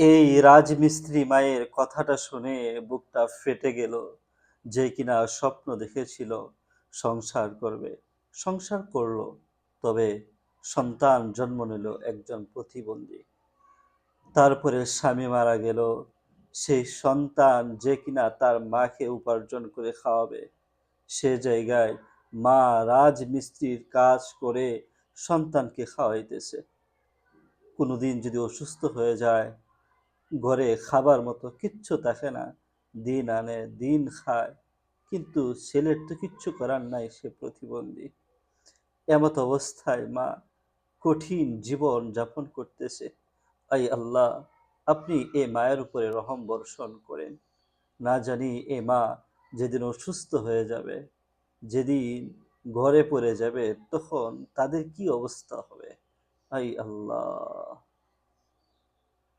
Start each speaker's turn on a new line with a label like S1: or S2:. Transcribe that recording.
S1: এই রাজমিস্ত্রি মায়ের কথাটা শুনে বুকটা ফেটে গেল। যে কিনা স্বপ্ন দেখেছিল সংসার করবে, সংসার করলো, তবে সন্তান জন্ম নিল একজন প্রতিবন্ধী। তারপরে স্বামী মারা গেল। সেই সন্তান যে কিনা তার মাকে উপার্জন করে খাওয়াবে, সে জায়গায় মা রাজমিস্ত্রির কাজ করে সন্তানকে খাওয়াইতেছে। কোনোদিন যদি অসুস্থ হয়ে যায়, ঘরে খাবার মতো কিচ্ছু থাকে না, দিন আনে দিন খায়, কিন্তু ছেলের তো কিচ্ছু করার নাই, সে প্রতিবন্ধী। এমত অবস্থায় মা কঠিন জীবন যাপন করতেছে। আই আল্লাহ, আপনি এ মায়ের উপরে রহম বর্ষণ করেন। না জানি এ মা যেদিন অসুস্থ হয়ে যাবে, যেদিন ঘরে পড়ে যাবে, তখন তাদের কি অবস্থা হবে। আই আল্লাহ।